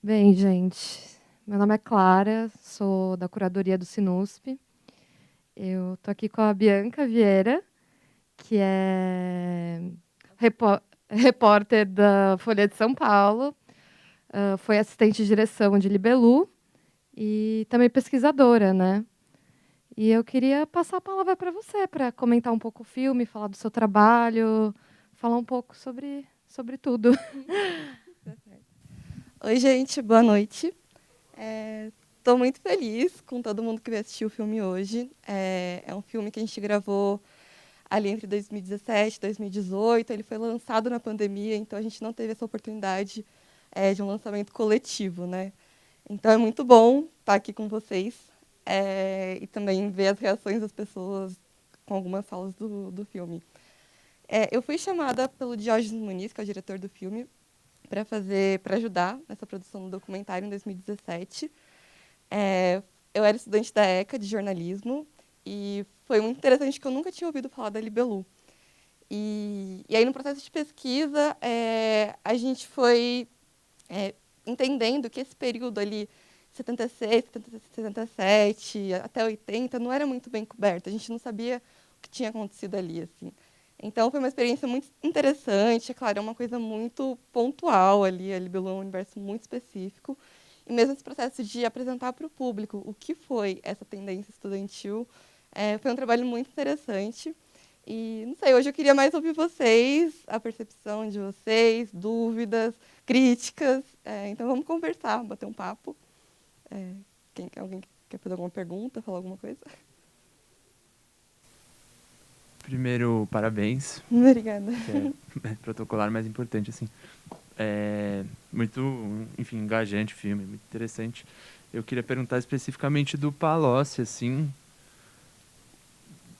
Bem, gente, meu nome é Clara, sou da curadoria do Sinusp. Eu tô aqui com a Bianca Vieira, que é repórter da Folha de São Paulo, foi assistente de direção de Libelu e também pesquisadora, né? E eu queria passar a palavra para você, para comentar um pouco o filme, falar do seu trabalho, falar um pouco sobre tudo. Oi, gente, boa noite. Estou muito feliz com todo mundo que veio assistir o filme hoje. É um filme que a gente gravou ali entre 2017 e 2018. Ele foi lançado na pandemia, então a gente não teve essa oportunidade de um lançamento coletivo, né? Então é muito bom estar aqui com vocês e também ver as reações das pessoas com algumas falas do filme. Eu fui chamada pelo Diógenes Muniz, que é o diretor do filme, para ajudar nessa produção do documentário em 2017. É, eu era estudante da ECA de jornalismo e foi muito interessante que eu nunca tinha ouvido falar da Libelu. E aí, no processo de pesquisa, a gente foi entendendo que esse período ali, 76, 77, até 80, não era muito bem coberto. A gente não sabia o que tinha acontecido ali, assim. Então, foi uma experiência muito interessante. É claro, é uma coisa muito pontual ali. A Libelu é um universo muito específico. E mesmo esse processo de apresentar para o público o que foi essa tendência estudantil, foi um trabalho muito interessante. E, não sei, hoje eu queria mais ouvir vocês, a percepção de vocês, dúvidas, críticas. Então, vamos conversar, bater um papo. É, alguém quer fazer alguma pergunta, falar alguma coisa? Primeiro, parabéns, Obrigada. que é protocolar, mas importante, assim. É muito, enfim, engajante o filme, muito interessante. Eu queria perguntar especificamente do Palocci, assim,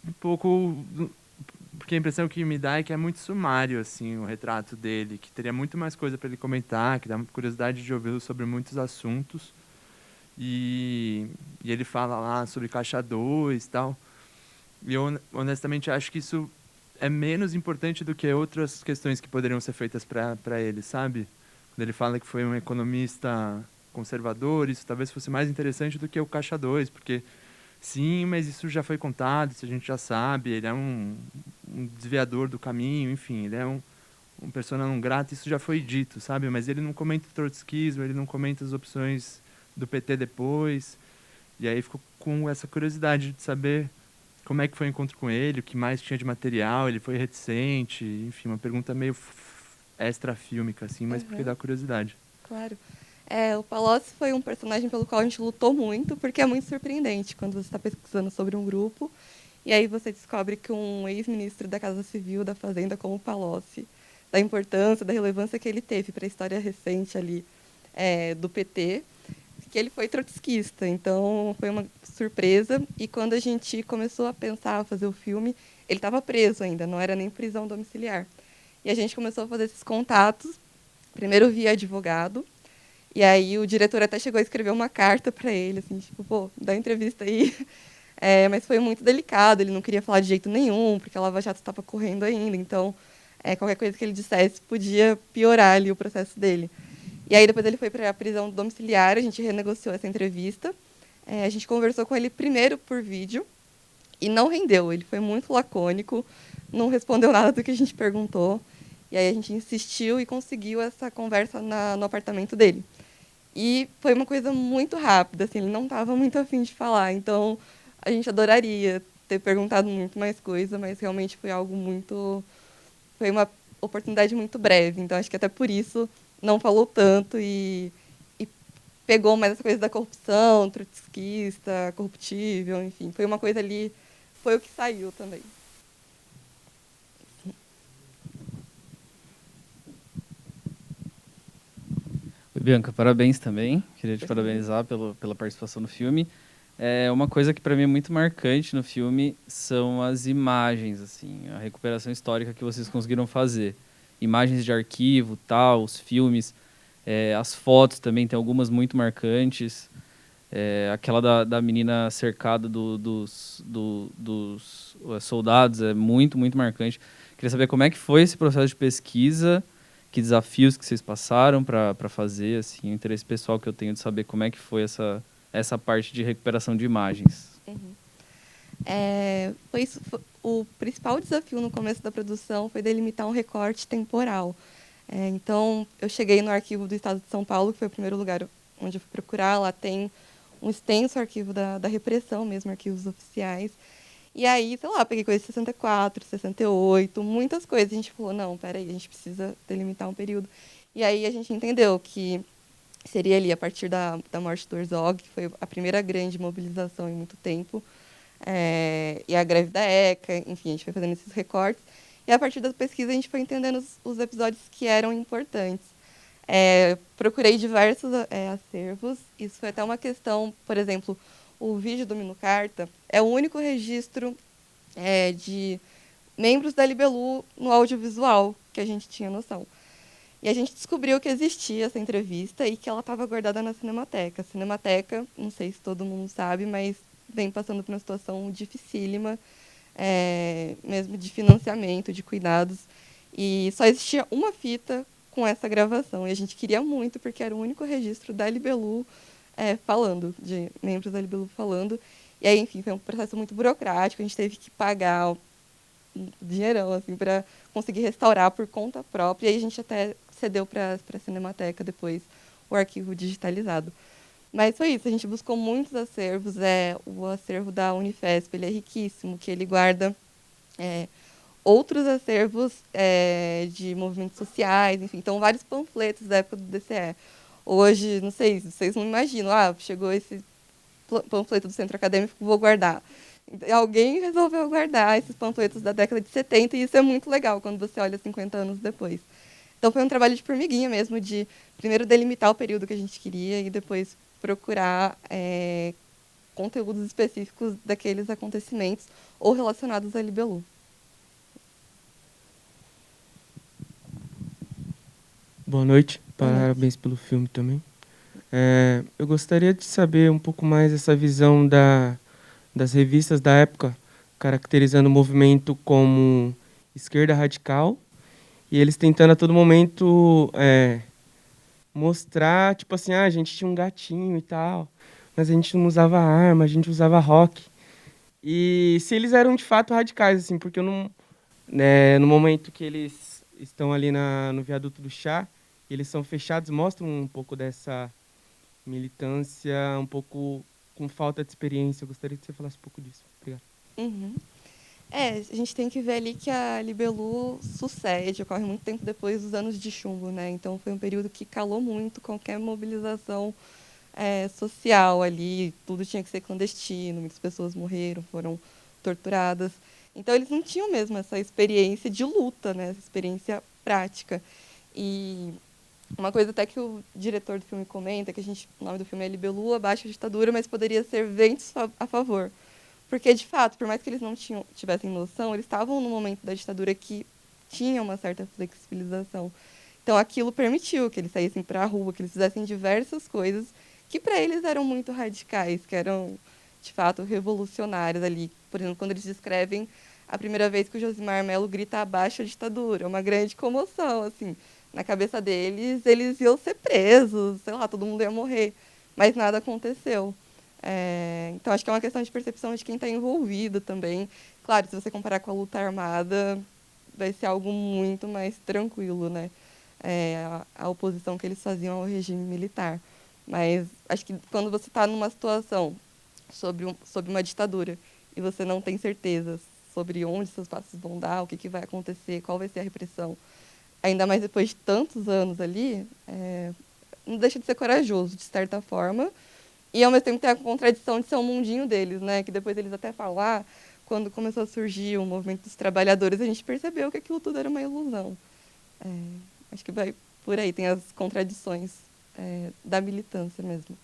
um pouco, porque a impressão que me dá é que é muito sumário, assim, o retrato dele, que teria muito mais coisa para ele comentar, que dá curiosidade de ouvi-lo sobre muitos assuntos. E ele fala lá sobre Caixa 2 e tal. E eu, honestamente, acho que isso é menos importante do que outras questões que poderiam ser feitas para ele, sabe? Quando ele fala que foi um economista conservador, isso talvez fosse mais interessante do que o Caixa 2, porque sim, mas isso já foi contado, isso a gente já sabe, ele é um desviador do caminho, enfim, ele é um persona não grata, isso já foi dito, sabe? Mas ele não comenta o trotskismo, ele não comenta as opções do PT depois, e aí ficou com essa curiosidade de saber como é que foi o encontro com ele, o que mais tinha de material, ele foi reticente, enfim, uma pergunta meio extra-fílmica, assim, mas porque Uhum, dá curiosidade. claro. O Palocci foi um personagem pelo qual a gente lutou muito, porque é muito surpreendente quando você está pesquisando sobre um grupo e aí você descobre que um ex-ministro da Casa Civil, da Fazenda, como o Palocci, da importância, da relevância que ele teve para a história recente ali do PT, que ele foi trotskista. Então, foi uma surpresa. E quando a gente começou a pensar, a fazer o filme, ele estava preso ainda, não era nem prisão domiciliar. E a gente começou a fazer esses contatos, primeiro via advogado, e aí o diretor até chegou a escrever uma carta para ele, assim, tipo, pô, dá entrevista aí. Mas foi muito delicado, ele não queria falar de jeito nenhum, porque a Lava Jato estava correndo ainda. Então, qualquer coisa que ele dissesse podia piorar ali o processo dele. E aí depois ele foi para a prisão domiciliar, a gente renegociou essa entrevista. A gente conversou com ele primeiro por vídeo e não rendeu. Ele foi muito lacônico, não respondeu nada do que a gente perguntou. E aí a gente insistiu e conseguiu essa conversa no apartamento dele. E foi uma coisa muito rápida, assim, ele não estava muito afim de falar. Então, a gente adoraria ter perguntado muito mais coisa, mas realmente foi algo muito... Foi uma oportunidade muito breve. Então, acho que até por isso não falou tanto e pegou mais essa coisa da corrupção, trotskista, corruptível, enfim. Foi uma coisa ali... Foi o que saiu também. Oi, Bianca, parabéns também. Queria te Obrigada. parabenizar pela participação no filme. Uma coisa que para mim é muito marcante no filme são as imagens, assim, a recuperação histórica que vocês conseguiram fazer. Imagens de arquivo, tal, os filmes, as fotos também, tem algumas muito marcantes. Aquela da menina cercada dos soldados é muito, muito marcante. Queria saber como é que foi esse processo de pesquisa que desafios que vocês passaram para fazer, assim, o interesse pessoal que eu tenho de saber como é que foi essa parte de recuperação de imagens. O principal desafio no começo da produção foi delimitar um recorte temporal. Então, eu cheguei no arquivo do Estado de São Paulo, que foi o primeiro lugar onde eu fui procurar. Lá tem um extenso arquivo da repressão mesmo, arquivos oficiais. E aí, sei lá, peguei coisa de 64, 68, muitas coisas. A gente falou, não, peraí, a gente precisa delimitar um período. E aí a gente entendeu que seria ali a partir da morte do Herzog, que foi a primeira grande mobilização em muito tempo, e a greve da ECA, enfim, a gente foi fazendo esses recortes. E a partir da pesquisa a gente foi entendendo os episódios que eram importantes. Procurei diversos acervos, isso foi até uma questão, por exemplo, o vídeo do Minucarta é o único registro de membros da Libelu no audiovisual que a gente tinha noção. E a gente descobriu que existia essa entrevista e que ela estava guardada na Cinemateca. A Cinemateca, não sei se todo mundo sabe, mas vem passando por uma situação dificílima, mesmo de financiamento, de cuidados. E só existia uma fita com essa gravação. E a gente queria muito, porque era o único registro da Libelu falando, de membros da Libelu falando. E aí, enfim, foi um processo muito burocrático. A gente teve que pagar dinheirão assim, para conseguir restaurar por conta própria. E aí a gente até cedeu para a Cinemateca depois o arquivo digitalizado. Mas foi isso, a gente buscou muitos acervos. O acervo da Unifesp ele é riquíssimo, que ele guarda outros acervos de movimentos sociais, enfim, então vários panfletos da época do DCE. Hoje, não sei, vocês não imaginam, chegou esse panfleto do Centro Acadêmico, vou guardar. Alguém resolveu guardar esses panfletos da década de 70 e isso é muito legal quando você olha 50 anos depois. Então foi um trabalho de formiguinha mesmo, de primeiro delimitar o período que a gente queria e depois procurar conteúdos específicos daqueles acontecimentos ou relacionados à Libelu. Boa noite, parabéns pelo filme também. Eu gostaria de saber um pouco mais essa visão das revistas da época, caracterizando o movimento como esquerda radical, e eles tentando a todo momento mostrar, tipo assim, a gente tinha um gatinho e tal, mas a gente não usava arma, a gente usava rock. E se eles eram de fato radicais, assim, porque eu não, no momento que eles estão ali no viaduto do chá, eles são fechados, mostram um pouco dessa militância, um pouco com falta de experiência. Eu gostaria que você falasse um pouco disso. Obrigado. Uhum. A gente tem que ver ali que a Libelu sucede, ocorre muito tempo depois dos anos de chumbo, né? Então foi um período que calou muito qualquer mobilização social ali, tudo tinha que ser clandestino, muitas pessoas morreram, foram torturadas. Então eles não tinham mesmo essa experiência de luta, né? Essa experiência prática. E uma coisa até que o diretor do filme comenta, que o nome do filme é Libelu, abaixo a ditadura, mas poderia ser ventos a favor. Porque, de fato, por mais que eles não tivessem noção, eles estavam num momento da ditadura que tinha uma certa flexibilização. Então, aquilo permitiu que eles saíssem para a rua, que eles fizessem diversas coisas que, para eles, eram muito radicais, que eram, de fato, revolucionárias ali. Por exemplo, quando eles descrevem a primeira vez que o Josimar Melo grita abaixo a ditadura, uma grande comoção, assim. Na cabeça deles, eles iam ser presos, sei lá, todo mundo ia morrer. Mas nada aconteceu. Então, acho que é uma questão de percepção de quem está envolvido também. Claro, se você comparar com a luta armada, vai ser algo muito mais tranquilo, né? A oposição que eles faziam ao regime militar. Mas acho que quando você está numa situação sobre uma ditadura e você não tem certeza sobre onde seus passos vão dar, o que vai acontecer, qual vai ser a repressão, ainda mais depois de tantos anos ali, não deixa de ser corajoso, de certa forma. E, ao mesmo tempo, tem a contradição de ser um mundinho deles, né? Que depois eles até falam, quando começou a surgir o movimento dos trabalhadores, a gente percebeu que aquilo tudo era uma ilusão. Acho que vai por aí, tem as contradições da militância mesmo.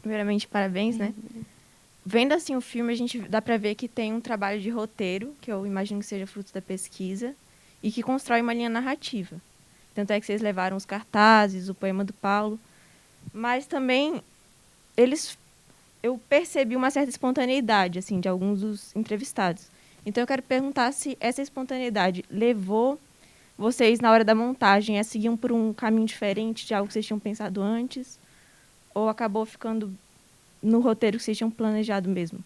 Primeiramente, parabéns, né? Vendo assim o filme, a gente dá para ver que tem um trabalho de roteiro, que eu imagino que seja fruto da pesquisa, e que constrói uma linha narrativa. Tanto é que vocês levaram os cartazes, o poema do Paulo. Mas também eu percebi uma certa espontaneidade assim, de alguns dos entrevistados. Então eu quero perguntar se essa espontaneidade levou vocês, na hora da montagem, a seguir por um caminho diferente de algo que vocês tinham pensado antes? Ou acabou ficando no roteiro que vocês tinham planejado mesmo?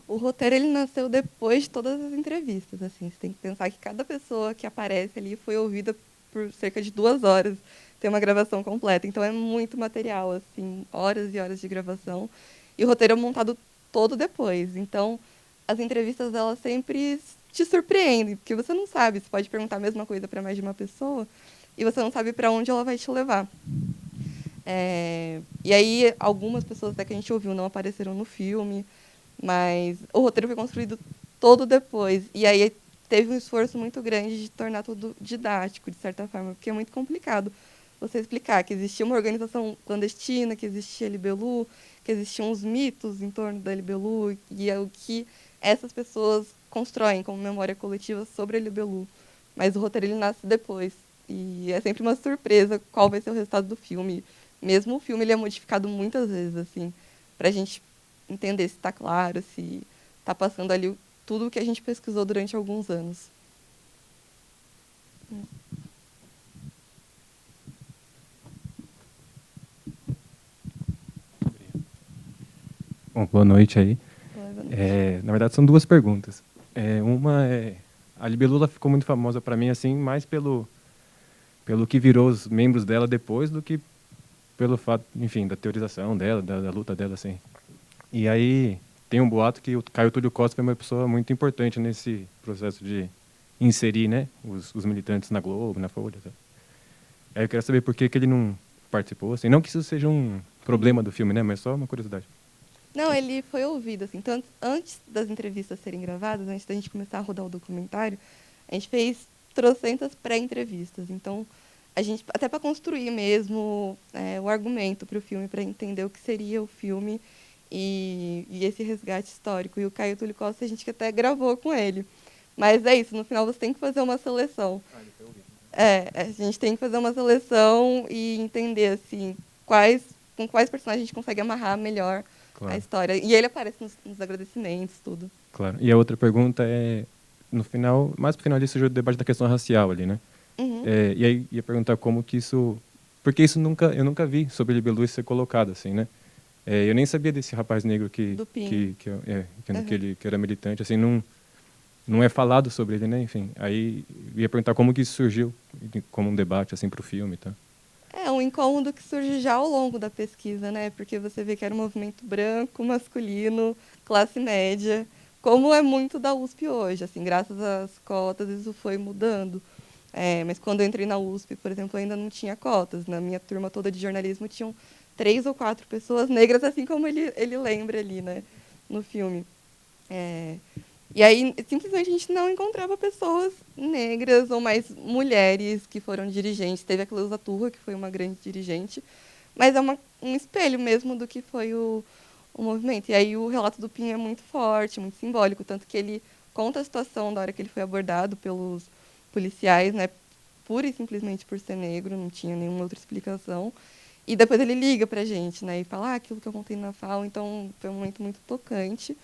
O roteiro ele nasceu depois de todas as entrevistas. Assim, você tem que pensar que cada pessoa que aparece ali foi ouvida por cerca de 2 horas. Tem uma gravação completa. Então é muito material, assim, horas e horas de gravação. E o roteiro é montado todo depois. Então, as entrevistas elas sempre te surpreendem, porque você não sabe. Você pode perguntar a mesma coisa para mais de uma pessoa e você não sabe para onde ela vai te levar. E aí, algumas pessoas até que a gente ouviu não apareceram no filme. Mas o roteiro foi construído todo depois. E aí teve um esforço muito grande de tornar tudo didático, de certa forma, porque é muito complicado você explicar que existia uma organização clandestina, que existia a Libelu, que existiam os mitos em torno da Libelu, e é o que essas pessoas constroem como memória coletiva sobre a Libelu. Mas o roteiro ele nasce depois. E é sempre uma surpresa qual vai ser o resultado do filme. Mesmo o filme ele é modificado muitas vezes, assim, pra gente entender se está claro, se está passando ali tudo o que a gente pesquisou durante alguns anos. Bom, boa noite aí. Boa noite. Na verdade, são 2 perguntas. Uma é... A Libelula ficou muito famosa para mim, assim, mais pelo que virou os membros dela depois do que pelo fato, enfim, da teorização dela, da luta dela, assim. E aí tem um boato que o Caio Túlio Costa foi uma pessoa muito importante nesse processo de inserir, né, os militantes na Globo, na Folha. Tá? Aí eu quero saber por que ele não participou, assim. Não que isso seja um problema do filme, né, mas só uma curiosidade. Não, ele foi ouvido, assim. Então, antes das entrevistas serem gravadas, antes da gente começar a rodar o documentário, a gente fez trocentas pré-entrevistas. Então, a gente, até para construir mesmo o argumento para o filme, para entender o que seria o filme e esse resgate histórico. E o Caio Túlio Costa, a gente até gravou com ele. Mas é isso, no final você tem que fazer uma seleção. A gente tem que fazer uma seleção e entender, assim, com quais personagens a gente consegue amarrar melhor a história. E ele aparece nos agradecimentos, tudo. Claro. E a outra pergunta é, no final, mais pro final disso surgiu o debate da questão racial ali, né? Uhum. E aí ia perguntar como que isso... Porque isso eu nunca vi sobre Libelu ser colocado, assim, né? Eu nem sabia desse rapaz negro que era militante, assim, não é falado sobre ele, né? Enfim, aí ia perguntar como que isso surgiu como um debate, assim, pro filme e tal. É um incômodo que surge já ao longo da pesquisa, né? Porque você vê que era um movimento branco, masculino, classe média, como é muito da USP hoje. Assim, graças às cotas, isso foi mudando. Mas quando eu entrei na USP, por exemplo, ainda não tinha cotas. Na minha turma toda de jornalismo tinham 3 ou 4 pessoas negras, assim como ele lembra ali, né, no filme. E aí, simplesmente, a gente não encontrava pessoas negras ou mais mulheres que foram dirigentes. Teve a Cleusa Turra, que foi uma grande dirigente, mas é um espelho mesmo do que foi o movimento. E aí o relato do Pinho é muito forte, muito simbólico, tanto que ele conta a situação da hora que ele foi abordado pelos policiais, né, pura e simplesmente por ser negro, não tinha nenhuma outra explicação. E depois ele liga pra gente, né, e fala aquilo que eu contei na FAO, então foi um momento muito tocante.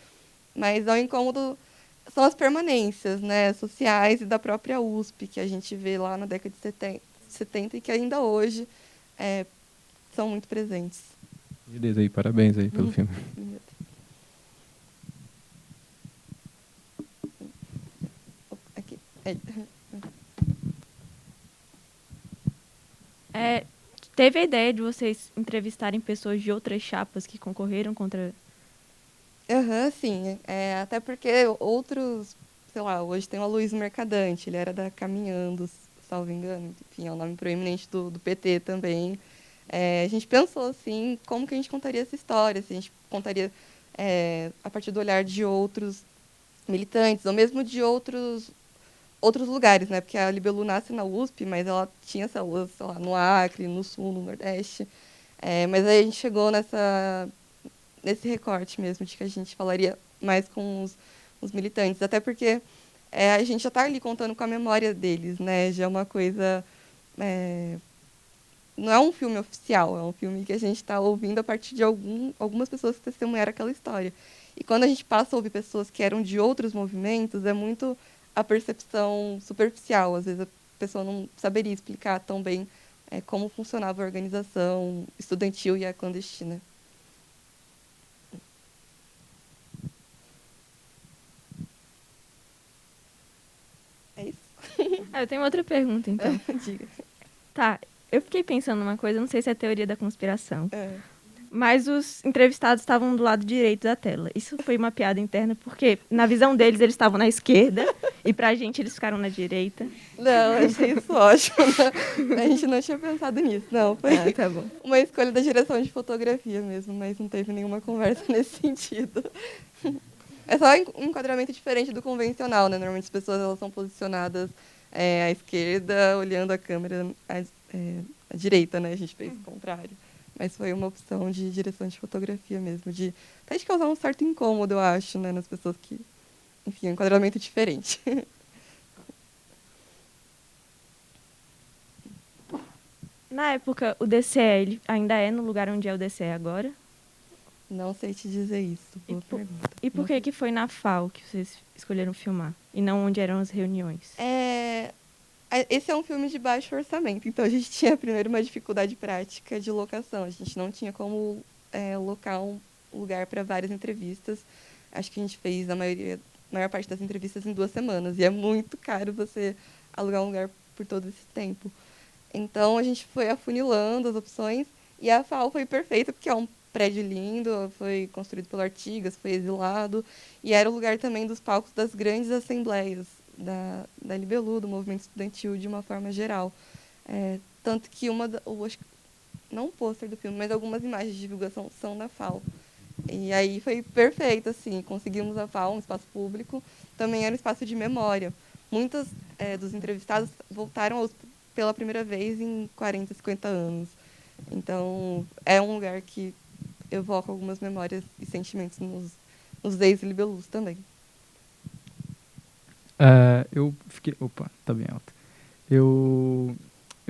Mas é um incômodo, são as permanências, né, sociais e da própria USP, que a gente vê lá na década de 70 e que ainda hoje são muito presentes. Beleza aí, parabéns aí pelo filme. Aqui. Teve a ideia de vocês entrevistarem pessoas de outras chapas que concorreram contra... Sim. Até porque outros, sei lá, hoje tem o Aloysio Mercadante, ele era da Caminhando, salvo engano, enfim, é um nome proeminente do PT também. A gente pensou, assim, como que a gente contaria essa história, se a gente contaria a partir do olhar de outros militantes, ou mesmo de outros lugares, né? Porque a Libelu nasce na USP, mas ela tinha células, sei lá, no Acre, no Sul, no Nordeste. Mas aí a gente chegou nesse recorte mesmo, de que a gente falaria mais com os militantes. Até porque a gente já está ali contando com a memória deles, né? Já é uma coisa... não é um filme oficial, é um filme que a gente está ouvindo a partir de algumas pessoas que testemunharam aquela história. E quando a gente passa a ouvir pessoas que eram de outros movimentos, é muito a percepção superficial. Às vezes a pessoa não saberia explicar tão bem como funcionava a organização estudantil e a clandestina. É isso? Eu tenho outra pergunta, então. Diga. Tá, eu fiquei pensando numa coisa, não sei se é teoria da conspiração, É. mas os entrevistados estavam do lado direito da tela. Isso foi uma piada interna, porque na visão deles eles estavam na esquerda e pra gente eles ficaram na direita. Não, eu achei isso ótimo. Né? A gente não tinha pensado nisso. Não, foi Tá bom. uma escolha da direção de fotografia mesmo, mas não teve nenhuma conversa nesse sentido. É só um enquadramento diferente do convencional, né? Normalmente as pessoas elas são posicionadas à esquerda, olhando a câmera à direita, né? A gente fez o contrário. Mas foi uma opção de direção de fotografia mesmo, até de causar um certo incômodo, eu acho, né? Nas pessoas que... Enfim, é um enquadramento diferente. Na época, o DCE ele ainda é no lugar onde é o DCE agora? Não sei te dizer isso. Boa pergunta. E por que foi na FAO que vocês escolheram filmar? E não onde eram as reuniões? Esse é um filme de baixo orçamento, então a gente tinha primeiro uma dificuldade prática de locação. A gente não tinha como locar um lugar para várias entrevistas. Acho que a gente fez a maior parte das entrevistas em 2 semanas. E é muito caro você alugar um lugar por todo esse tempo. Então a gente foi afunilando as opções e a FAO foi perfeita, porque é um prédio lindo, foi construído pelo Artigas, foi exilado. E era o lugar também dos palcos das grandes assembleias da Libelu, do movimento estudantil de uma forma geral. Tanto que acho que não um pôster do filme, mas algumas imagens de divulgação são da FAO. E aí foi perfeito, assim, conseguimos a FAO, um espaço público, também era um espaço de memória. Muitos dos entrevistados voltaram pela primeira vez em 40, 50 anos. Então, é um lugar que evoca algumas memórias e sentimentos nos ex-libelus também. Eu fiquei... Opa, tá bem alto. Eu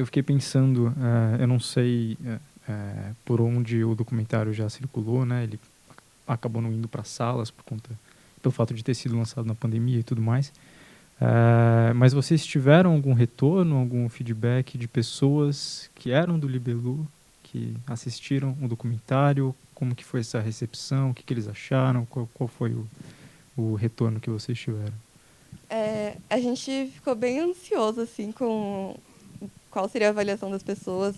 fiquei pensando, eu não sei por onde o documentário já circulou, né? Ele acabou não indo para salas pelo fato de ter sido lançado na pandemia e tudo mais. Mas vocês tiveram algum retorno, algum feedback de pessoas que eram do Libelu, que assistiram o documentário? Como que foi essa recepção? O que eles acharam? Qual foi o retorno que vocês tiveram? A gente ficou bem ansioso assim, com qual seria a avaliação das pessoas.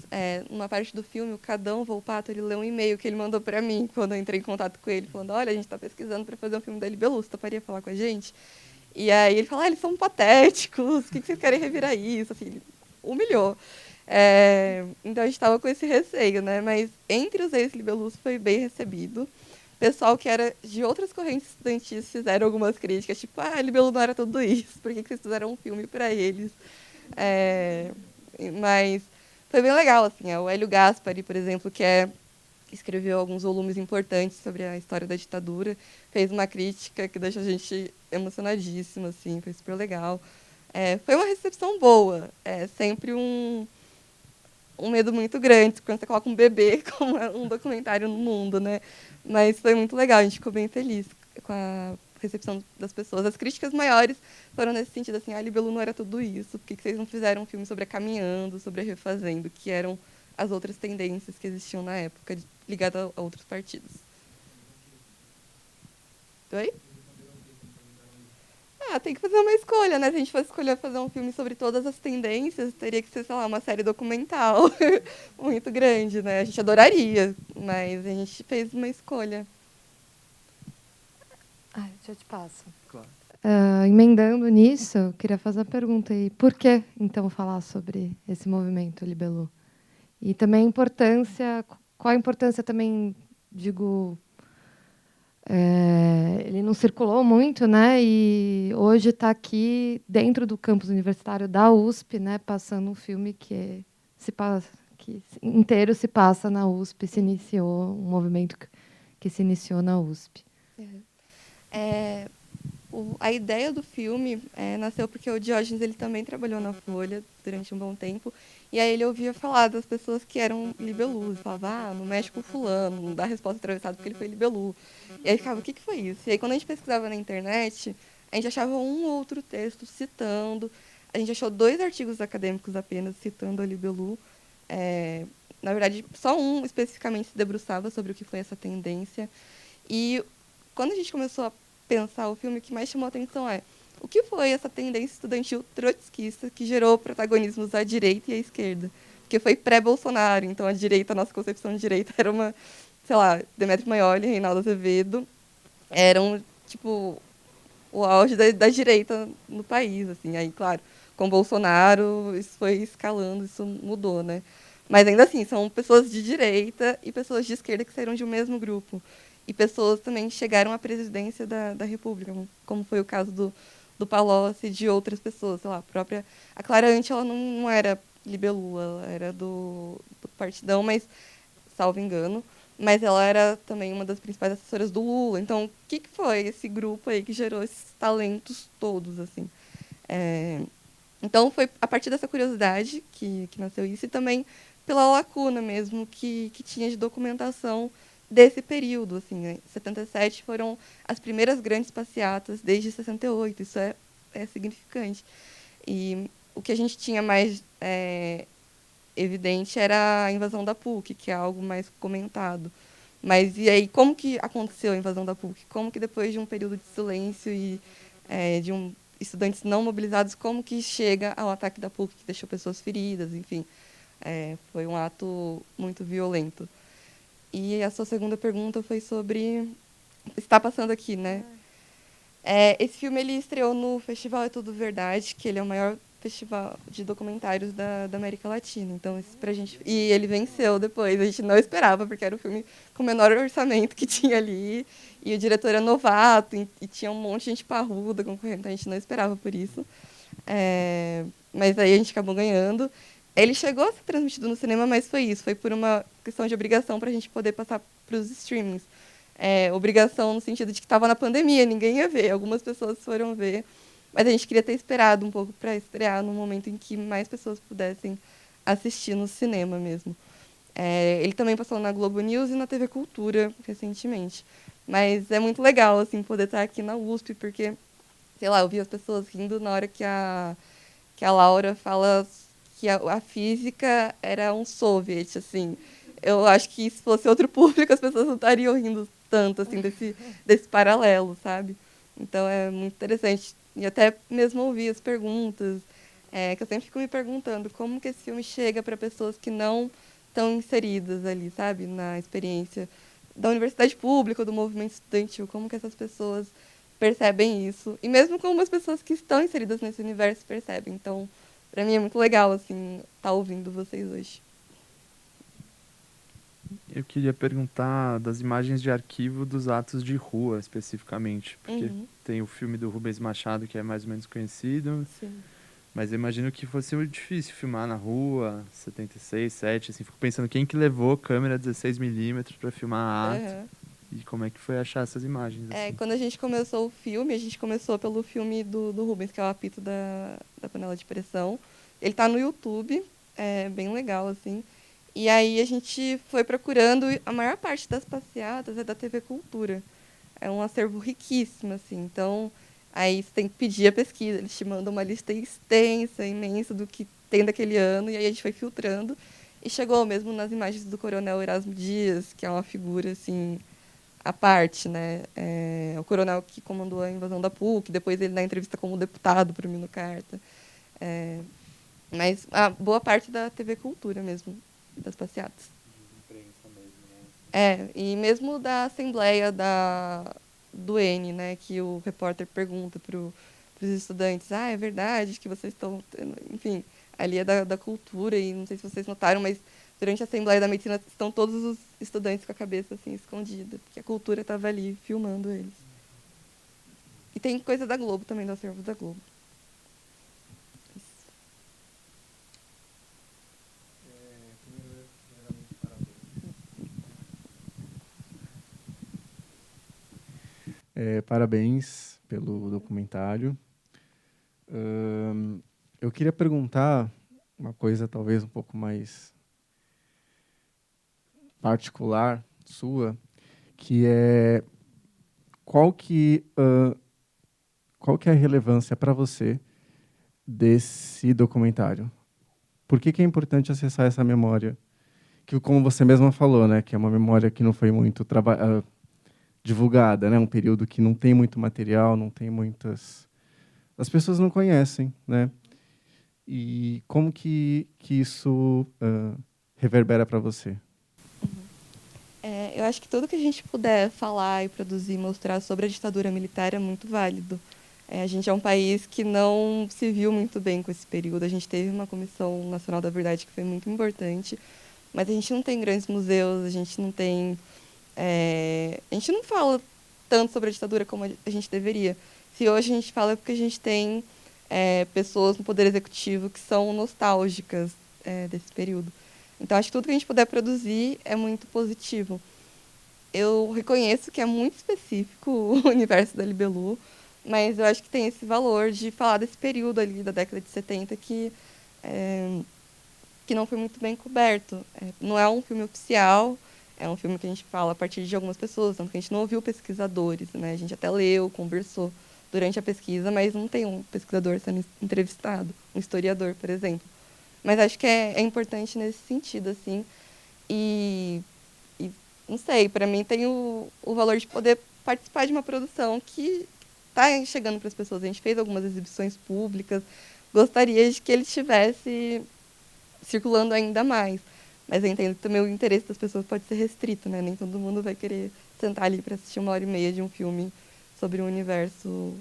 Numa parte do filme, o Cadão Volpato, ele leu um e-mail que ele mandou para mim quando eu entrei em contato com ele, falando: olha, a gente está pesquisando para fazer um filme da Libelu, você toparia falar com a gente? E aí ele falou: eles são patéticos, o que vocês querem revirar isso? Assim, ele humilhou. Então a gente estava com esse receio, né? Mas entre os ex-libelus foi bem recebido. Pessoal que era de outras correntes estudantis fizeram algumas críticas, tipo, Libelu não era tudo isso, por que vocês fizeram um filme para eles? Mas foi bem legal, assim, o Hélio Gaspari, por exemplo, que escreveu alguns volumes importantes sobre a história da ditadura, fez uma crítica que deixou a gente emocionadíssima, assim, foi super legal. Foi uma recepção boa, sempre um medo muito grande quando você coloca um bebê como um documentário no mundo, né? Mas foi muito legal, a gente ficou bem feliz com a recepção das pessoas. As críticas maiores foram nesse sentido, assim, Libelu não era tudo isso, por que vocês não fizeram um filme sobre a Caminhando, sobre a Refazendo, que eram as outras tendências que existiam na época, ligadas a outros partidos. Oi? Tem que fazer uma escolha, né? Se a gente fosse escolher fazer um filme sobre todas as tendências, teria que ser, sei lá, uma série documental muito grande, né? A gente adoraria, mas a gente fez uma escolha. Já te passo. Claro. Emendando nisso, eu queria fazer a pergunta aí, por que, então, falar sobre esse movimento Libelu? E também qual a importância também, digo... ele não circulou muito, né? E hoje está aqui dentro do campus universitário da USP, né? Passando um filme que inteiro se passa na USP, se iniciou um movimento que se iniciou na USP. a ideia do filme nasceu porque o Diógenes ele também trabalhou na Folha durante um bom tempo. E aí ele ouvia falar das pessoas que eram libelus. Falava, no México fulano, não dá resposta atravessada porque ele foi libelu. E aí ficava, o que foi isso? E aí quando a gente pesquisava na internet, a gente achava um ou outro texto citando. A gente achou 2 artigos acadêmicos apenas citando a libelu. Na verdade, só um especificamente se debruçava sobre o que foi essa tendência. E quando a gente começou a pensar o filme, o que mais chamou a atenção o que foi essa tendência estudantil trotskista que gerou protagonismos à direita e à esquerda. Porque foi pré-Bolsonaro, então a direita, a nossa concepção de direita era uma, sei lá, Demetrio Maioli, Reinaldo Azevedo, eram, tipo, o auge da direita no país, assim. Aí, claro, com Bolsonaro, isso foi escalando, isso mudou, né? Mas ainda assim, são pessoas de direita e pessoas de esquerda que saíram de um mesmo grupo. E pessoas também chegaram à presidência da República, como foi o caso do Palocci e de outras pessoas. Sei lá, a Clara Ante, ela não era libelu, ela era do Partidão, mas, salvo engano, mas ela era também uma das principais assessoras do Lula. Então, o que foi esse grupo aí que gerou esses talentos todos, assim? Então, foi a partir dessa curiosidade que nasceu isso, e também pela lacuna mesmo que tinha de documentação desse período. Assim, né? 77 foram as primeiras grandes passeatas desde 68, isso é significante. E o que a gente tinha mais evidente era a invasão da PUC, que é algo mais comentado. Mas e aí, como que aconteceu a invasão da PUC? Como que depois de um período de silêncio e de estudantes não mobilizados, como que chega ao ataque da PUC, que deixou pessoas feridas, enfim. Foi um ato muito violento. E a sua segunda pergunta foi sobre... Está passando aqui, né? Esse filme ele estreou no Festival É Tudo Verdade, que ele é o maior festival de documentários da América Latina. Então, isso pra gente... E ele venceu depois. A gente não esperava, porque era o filme com o menor orçamento que tinha ali. E o diretor é novato, e tinha um monte de gente parruda concorrendo. Então, a gente não esperava por isso. Mas aí a gente acabou ganhando. Ele chegou a ser transmitido no cinema, mas foi isso. Foi por uma questão de obrigação para a gente poder passar para os streamings. Obrigação no sentido de que estava na pandemia, ninguém ia ver. Algumas pessoas foram ver. Mas a gente queria ter esperado um pouco para estrear no momento em que mais pessoas pudessem assistir no cinema mesmo. Ele também passou na Globo News e na TV Cultura recentemente. Mas é muito legal assim, poder estar aqui na USP, porque, sei lá, eu vi as pessoas rindo na hora que a Laura fala que a física era um soviet, assim. Eu acho que se fosse outro público, as pessoas não estariam rindo tanto, assim, desse paralelo, sabe? Então, é muito interessante. E até mesmo ouvir as perguntas, que eu sempre fico me perguntando como que esse filme chega para pessoas que não estão inseridas ali, sabe? Na experiência da universidade pública, do movimento estudantil, como que essas pessoas percebem isso. E mesmo como as pessoas que estão inseridas nesse universo percebem. Então, para mim é muito legal, assim, estar ouvindo vocês hoje. Eu queria perguntar das imagens de arquivo dos atos de rua, especificamente. Porque tem o filme do Rubens Machado, que é mais ou menos conhecido. Sim. Mas eu imagino que fosse muito difícil filmar na rua, 76, 7, assim. Fico pensando quem que levou câmera 16mm para filmar a arte. E como é que foi achar essas imagens? Assim? Quando a gente começou o filme, a gente começou pelo filme do Rubens, que é o Apito da Panela de Pressão. Ele está no YouTube, é bem legal, assim. E aí a gente foi procurando, a maior parte das passeatas é da TV Cultura. É um acervo riquíssimo, assim. Então, aí você tem que pedir a pesquisa, eles te mandam uma lista extensa, imensa do que tem daquele ano, e aí a gente foi filtrando. E chegou mesmo nas imagens do Coronel Erasmo Dias, que é uma figura, assim, à parte, né? O coronel que comandou a invasão da PUC, depois ele na entrevista como deputado para o Mino Carta. Mas a boa parte da TV Cultura mesmo, das passeatas. E mesmo da Assembleia do N, né, que o repórter pergunta para os estudantes, é verdade que vocês estão... Enfim, ali é da cultura, e não sei se vocês notaram, mas durante a Assembleia da Medicina estão todos os estudantes com a cabeça assim escondida, porque a cultura estava ali filmando eles. E tem coisa da Globo também, do acervo da Globo. Parabéns pelo documentário. Eu queria perguntar uma coisa talvez um pouco mais particular sua, que é qual que é a relevância para você desse documentário? Por que é importante acessar essa memória? Que, como você mesma falou, né, que é uma memória que não foi muito divulgada, né, um período que não tem muito material, não tem muitas... As pessoas não conhecem, né? E como que isso reverbera para você? Eu acho que tudo que a gente puder falar e produzir, mostrar sobre a ditadura militar é muito válido. A gente é um país que não se viu muito bem com esse período. A gente teve uma Comissão Nacional da Verdade que foi muito importante, mas a gente não tem grandes museus, a gente não tem... a gente não fala tanto sobre a ditadura como a gente deveria. Se hoje a gente fala é porque a gente tem pessoas no Poder Executivo que são nostálgicas desse período. Então, acho que tudo que a gente puder produzir é muito positivo. Eu reconheço que é muito específico o universo da Libelu, mas eu acho que tem esse valor de falar desse período ali da década de 70 que não foi muito bem coberto. Não é um filme oficial, é um filme que a gente fala a partir de algumas pessoas, tanto que a gente não ouviu pesquisadores, né? A gente até leu, conversou durante a pesquisa, mas não tem um pesquisador sendo entrevistado, um historiador, por exemplo. Mas acho que é importante nesse sentido, assim. E não sei, para mim tem o valor de poder participar de uma produção que está chegando para as pessoas. A gente fez algumas exibições públicas, gostaria de que ele estivesse circulando ainda mais. Mas eu entendo que também o interesse das pessoas pode ser restrito, né? Nem todo mundo vai querer sentar ali para assistir 1h30 de um filme sobre um universo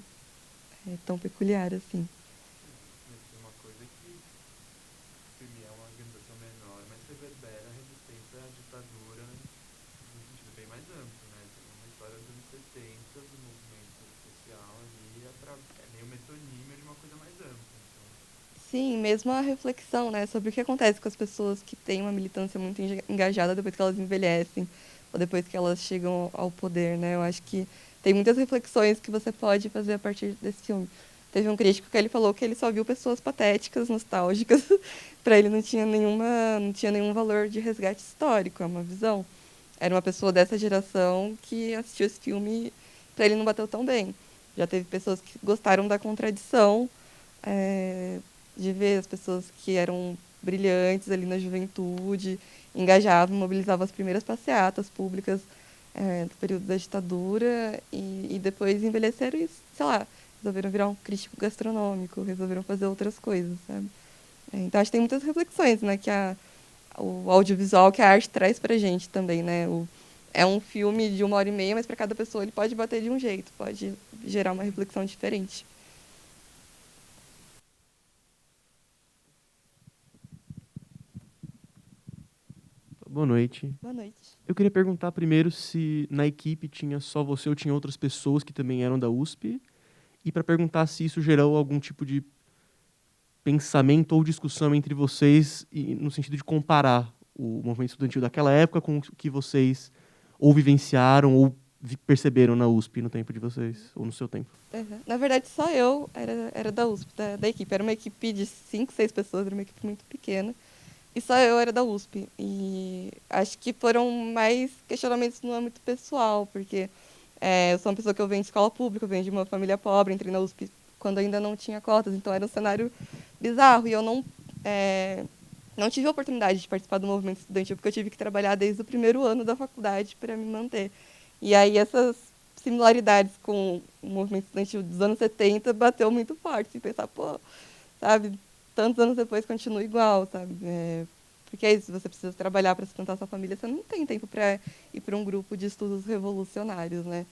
tão peculiar, assim. Uma coisa que o filme é uma organização menor, mas reverbera a resistência à ditadura num sentido bem mais amplo, né? Tem uma história dos anos 70, do movimento social ali, é meio metonímio de uma coisa mais ampla. Então. Sim, mesmo a reflexão, né, sobre o que acontece com as pessoas que têm uma militância muito engajada depois que elas envelhecem, ou depois que elas chegam ao poder, né? Eu acho que tem muitas reflexões que você pode fazer a partir desse filme. Teve um crítico que ele falou que ele só viu pessoas patéticas, nostálgicas, para ele não tinha nenhum valor de resgate histórico, é uma visão. Era uma pessoa dessa geração que assistiu esse filme, para ele não bateu tão bem. Já teve pessoas que gostaram da contradição, de ver as pessoas que eram brilhantes ali na juventude, engajavam, mobilizavam as primeiras passeatas públicas do período da ditadura e depois envelheceram e, sei lá, resolveram virar um crítico gastronômico, resolveram fazer outras coisas, sabe? Então, acho que tem muitas reflexões, né, que o audiovisual, que a arte traz pra gente também, né? É um filme de 1h30, mas para cada pessoa ele pode bater de um jeito, pode gerar uma reflexão diferente. Boa noite. Boa noite. Eu queria perguntar primeiro se na equipe tinha só você ou tinha outras pessoas que também eram da USP. E para perguntar se isso gerou algum tipo de pensamento ou discussão entre vocês no sentido de comparar o movimento estudantil daquela época com o que vocês ou vivenciaram ou perceberam na USP no tempo de vocês, ou no seu tempo. Uhum. Na verdade, só eu era da USP, da equipe. Era uma equipe de 5, 6 pessoas, era uma equipe muito pequena. E só eu era da USP. E acho que foram mais questionamentos no âmbito pessoal, porque eu sou uma pessoa que eu venho de escola pública, eu venho de uma família pobre, entrei na USP quando ainda não tinha cotas, então era um cenário bizarro. E eu não tive a oportunidade de participar do movimento estudantil, porque eu tive que trabalhar desde o primeiro ano da faculdade para me manter. E aí essas similaridades com o movimento estudantil dos anos 70 bateu muito forte, assim, pensar, pô, sabe, tantos anos depois continua igual, sabe? Porque é isso, você precisa trabalhar para sustentar sua família, você não tem tempo para ir para um grupo de estudos revolucionários, né?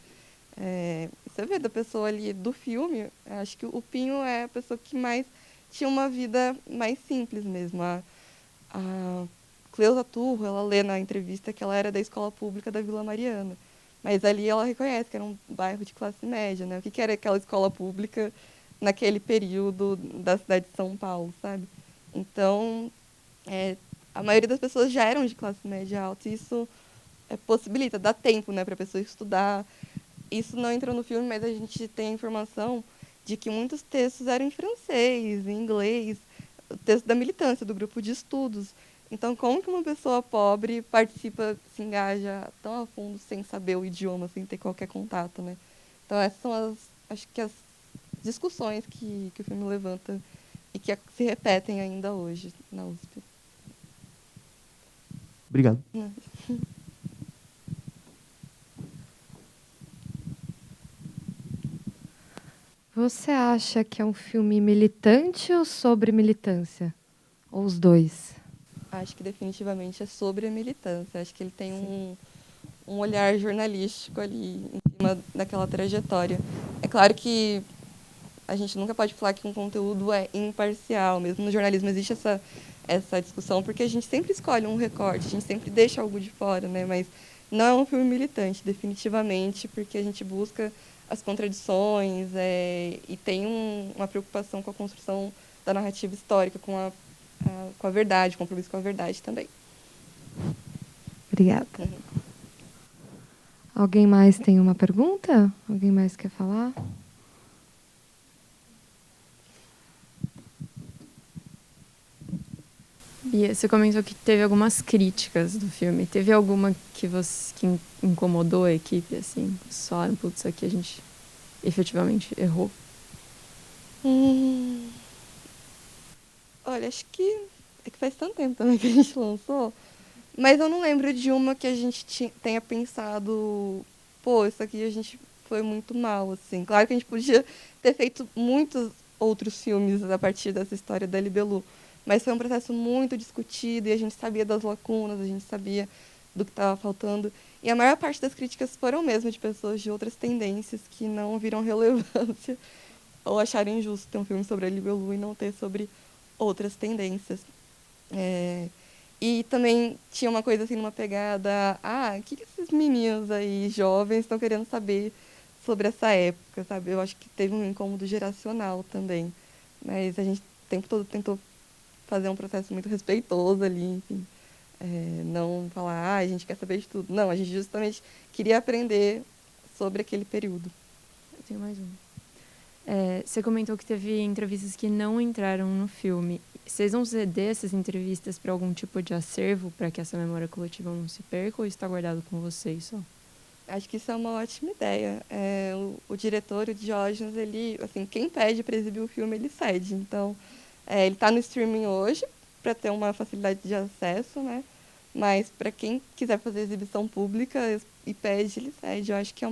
Você vê da pessoa ali do filme, acho que o Pinho é a pessoa que mais tinha uma vida mais simples mesmo. A Cleusa Turro, ela lê na entrevista que ela era da escola pública da Vila Mariana. Mas ali ela reconhece que era um bairro de classe média, né? O que era aquela escola pública naquele período da cidade de São Paulo, sabe? Então, a maioria das pessoas já eram de classe média alta e isso possibilita, dá tempo, né, para a pessoa estudar, isso não entrou no filme, mas a gente tem a informação de que muitos textos eram em francês, em inglês, o texto da militância, do grupo de estudos. Então, como que uma pessoa pobre participa, se engaja tão a fundo sem saber o idioma, sem ter qualquer contato, né? Então, essas são acho que as discussões que o filme levanta e que se repetem ainda hoje na USP. Obrigado. Você acha que é um filme militante ou sobre militância? Ou os dois? Acho que definitivamente é sobre a militância. Acho que ele tem um olhar jornalístico ali em cima daquela trajetória. É claro que a gente nunca pode falar que um conteúdo é imparcial. Mesmo no jornalismo existe essa discussão, porque a gente sempre escolhe um recorte, a gente sempre deixa algo de fora, né? Mas não é um filme militante, definitivamente, porque a gente busca as contradições e tem uma preocupação com a construção da narrativa histórica, com a verdade, compromisso com a verdade também. Obrigada. Alguém mais tem uma pergunta? Alguém mais quer falar? Bia, você comentou que teve algumas críticas do filme. Teve alguma que incomodou a equipe, assim? Vocês falaram, putz, isso aqui a gente efetivamente errou? Olha, acho que é que faz tanto tempo também que a gente lançou, mas eu não lembro de uma que a gente tenha pensado, pô, isso aqui a gente foi muito mal, assim. Claro que a gente podia ter feito muitos outros filmes a partir dessa história da Libelu, mas foi um processo muito discutido e a gente sabia das lacunas, a gente sabia do que estava faltando. E a maior parte das críticas foram mesmo de pessoas de outras tendências que não viram relevância ou acharam injusto ter um filme sobre a Libelu e não ter sobre outras tendências. E também tinha uma coisa assim, numa pegada, o que esses meninos aí, jovens, estão querendo saber sobre essa época, sabe? Eu acho que teve um incômodo geracional também. Mas a gente o tempo todo tentou fazer um processo muito respeitoso ali, enfim. Não falar, a gente quer saber de tudo. Não, a gente justamente queria aprender sobre aquele período. Eu tenho mais uma. Você comentou que teve entrevistas que não entraram no filme. Vocês vão ceder essas entrevistas para algum tipo de acervo para que essa memória coletiva não se perca ou está guardado com vocês só? Acho que isso é uma ótima ideia. O diretor, o Diógenes, ele, assim, quem pede para exibir o filme, ele cede. Então, ele está no streaming hoje para ter uma facilidade de acesso, né? Mas para quem quiser fazer exibição pública e pede, ele cede. Eu acho que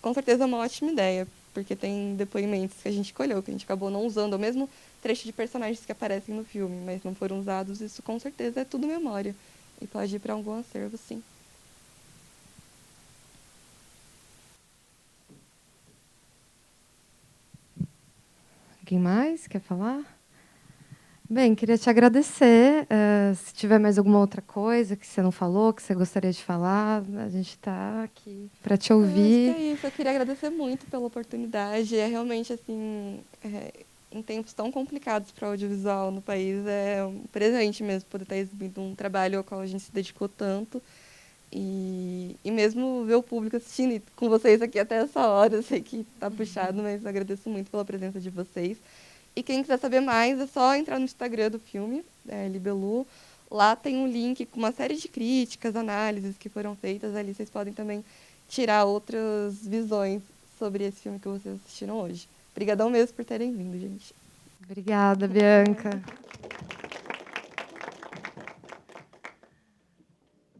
com certeza, uma ótima ideia, porque tem depoimentos que a gente colheu, que a gente acabou não usando, o mesmo trecho de personagens que aparecem no filme, mas não foram usados. Isso com certeza é tudo memória e pode ir para algum acervo, sim. Alguém mais quer falar? Bem, queria te agradecer. Se tiver mais alguma outra coisa que você não falou, que você gostaria de falar, a gente está aqui para te ouvir. Acho que é isso. Eu queria agradecer muito pela oportunidade. É realmente, assim, em tempos tão complicados para o audiovisual no país, é um presente mesmo poder estar exibindo um trabalho ao qual a gente se dedicou tanto. E mesmo ver o público assistindo e com vocês aqui até essa hora, eu sei que está puxado, mas agradeço muito pela presença de vocês. E quem quiser saber mais, é só entrar no Instagram do filme, Libelu. Lá tem um link com uma série de críticas, análises que foram feitas. Ali vocês podem também tirar outras visões sobre esse filme que vocês assistiram hoje. Obrigadão mesmo por terem vindo, gente. Obrigada, Bianca.